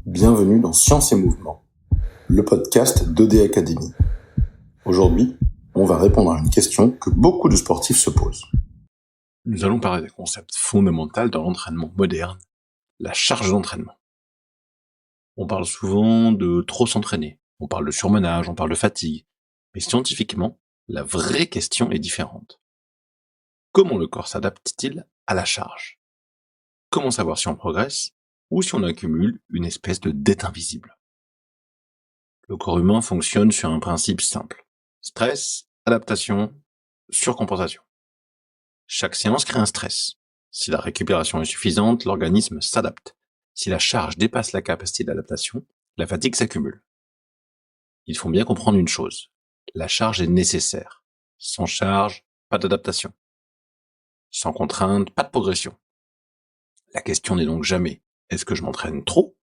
Bienvenue dans Science et Mouvement, le podcast d'ED Academy. Aujourd'hui, on va répondre à une question que beaucoup de sportifs se posent. Nous allons parler d'un concept fondamental dans l'entraînement moderne, la charge d'entraînement. On parle souvent de trop s'entraîner, on parle de surmenage, on parle de fatigue, mais scientifiquement, la vraie question est différente. Comment le corps s'adapte-t-il à la charge ? Comment savoir si on progresse ou si on accumule une espèce de dette invisible ? Le corps humain fonctionne sur un principe simple. Stress, adaptation, surcompensation. Chaque séance crée un stress. Si la récupération est suffisante, l'organisme s'adapte. Si la charge dépasse la capacité d'adaptation, la fatigue s'accumule. Il faut bien comprendre une chose. La charge est nécessaire. Sans charge, pas d'adaptation. Sans contrainte, pas de progression. La question n'est donc jamais « est-ce que je m'entraîne trop ?»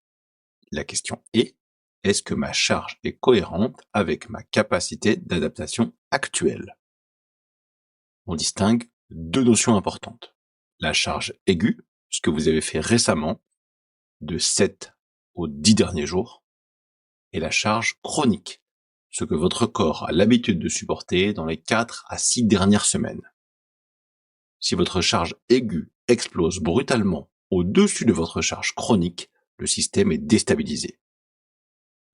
La question est « est-ce que ma charge est cohérente avec ma capacité d'adaptation actuelle ?» On distingue deux notions importantes. La charge aiguë, ce que vous avez fait récemment, de 7 aux 10 derniers jours, et la charge chronique, ce que votre corps a l'habitude de supporter dans les 4 à 6 dernières semaines. Si votre charge aiguë explose brutalement au-dessus de votre charge chronique, le système est déstabilisé.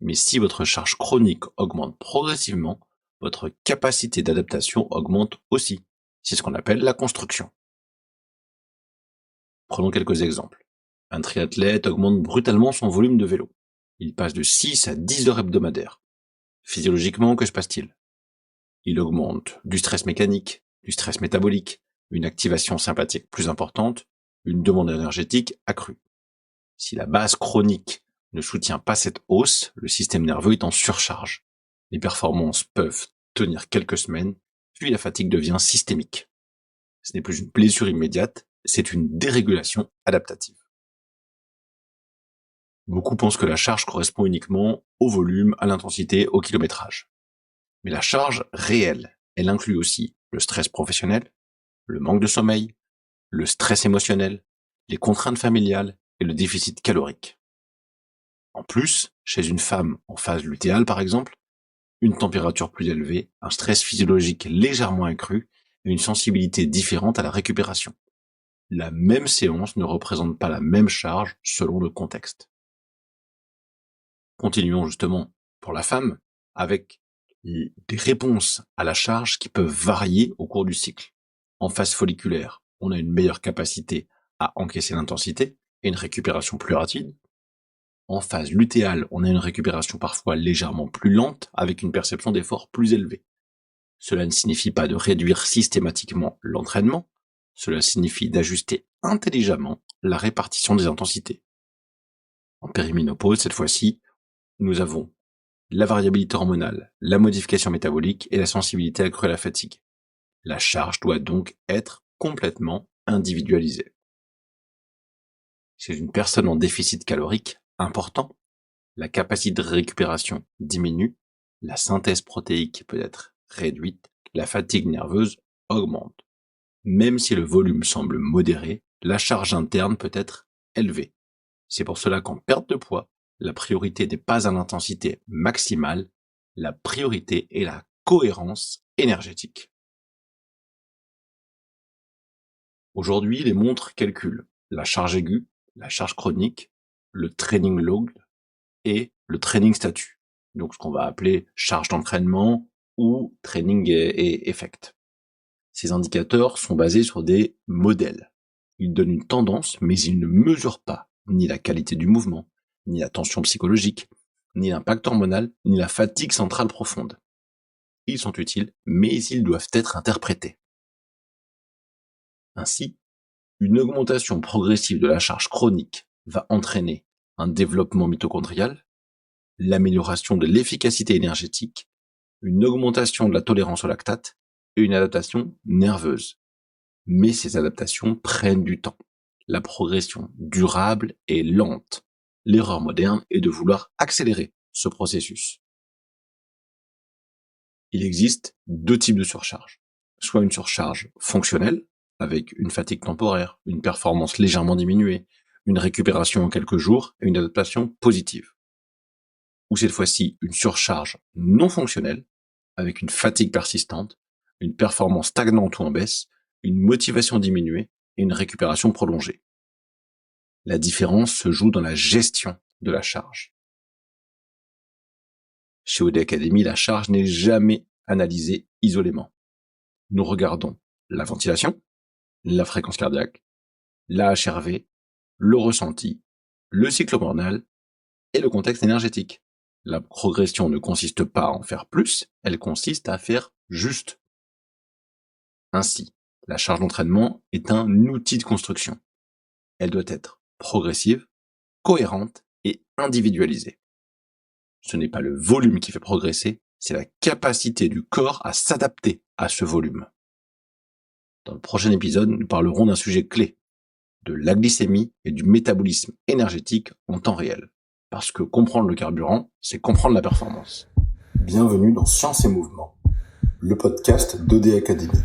Mais si votre charge chronique augmente progressivement, votre capacité d'adaptation augmente aussi. C'est ce qu'on appelle la construction. Prenons quelques exemples. Un triathlète augmente brutalement son volume de vélo. Il passe de 6 à 10 heures hebdomadaires. Physiologiquement, que se passe-t-il ? Il augmente du stress mécanique, du stress métabolique, une activation sympathique plus importante, une demande énergétique accrue. Si la base chronique ne soutient pas cette hausse, le système nerveux est en surcharge. Les performances peuvent tenir quelques semaines, puis la fatigue devient systémique. Ce n'est plus une blessure immédiate, c'est une dérégulation adaptative. Beaucoup pensent que la charge correspond uniquement au volume, à l'intensité, au kilométrage. Mais la charge réelle, elle inclut aussi le stress professionnel, le manque de sommeil, le stress émotionnel, les contraintes familiales et le déficit calorique. En plus, chez une femme en phase lutéale par exemple, une température plus élevée, un stress physiologique légèrement accru et une sensibilité différente à la récupération. La même séance ne représente pas la même charge selon le contexte. Continuons justement pour la femme avec des réponses à la charge qui peuvent varier au cours du cycle. En phase folliculaire, on a une meilleure capacité à encaisser l'intensité et une récupération plus rapide. En phase lutéale, on a une récupération parfois légèrement plus lente avec une perception d'effort plus élevée. Cela ne signifie pas de réduire systématiquement l'entraînement, cela signifie d'ajuster intelligemment la répartition des intensités. En périménopause, cette fois-ci, nous avons la variabilité hormonale, la modification métabolique et la sensibilité accrue à la fatigue. La charge doit donc être complètement individualisée. Chez une personne en déficit calorique important, la capacité de récupération diminue, la synthèse protéique peut être réduite, la fatigue nerveuse augmente. Même si le volume semble modéré, la charge interne peut être élevée. C'est pour cela qu'en perte de poids, la priorité n'est pas à l'intensité maximale, la priorité est la cohérence énergétique. Aujourd'hui, les montres calculent la charge aiguë, la charge chronique, le training load et le training statut. Donc ce qu'on va appeler charge d'entraînement ou training et effect. Ces indicateurs sont basés sur des modèles. Ils donnent une tendance, mais ils ne mesurent pas ni la qualité du mouvement, ni la tension psychologique, ni l'impact hormonal, ni la fatigue centrale profonde. Ils sont utiles, mais ils doivent être interprétés. Ainsi, une augmentation progressive de la charge chronique va entraîner un développement mitochondrial, l'amélioration de l'efficacité énergétique, une augmentation de la tolérance au lactate et une adaptation nerveuse. Mais ces adaptations prennent du temps. La progression durable est lente. L'erreur moderne est de vouloir accélérer ce processus. Il existe deux types de surcharge. Soit une surcharge fonctionnelle, avec une fatigue temporaire, une performance légèrement diminuée, une récupération en quelques jours et une adaptation positive. Ou cette fois-ci, une surcharge non fonctionnelle, avec une fatigue persistante, une performance stagnante ou en baisse, une motivation diminuée et une récupération prolongée. La différence se joue dans la gestion de la charge. Chez OD Academy, la charge n'est jamais analysée isolément. Nous regardons la ventilation, la fréquence cardiaque, la HRV, le ressenti, le cycle hormonal et le contexte énergétique. La progression ne consiste pas à en faire plus, elle consiste à faire juste. Ainsi, la charge d'entraînement est un outil de construction. Elle doit être progressive, cohérente et individualisée. Ce n'est pas le volume qui fait progresser, c'est la capacité du corps à s'adapter à ce volume. Dans le prochain épisode, nous parlerons d'un sujet clé, de la glycémie et du métabolisme énergétique en temps réel. Parce que comprendre le carburant, c'est comprendre la performance. Bienvenue dans Science et Mouvement, le podcast d'OD Academy.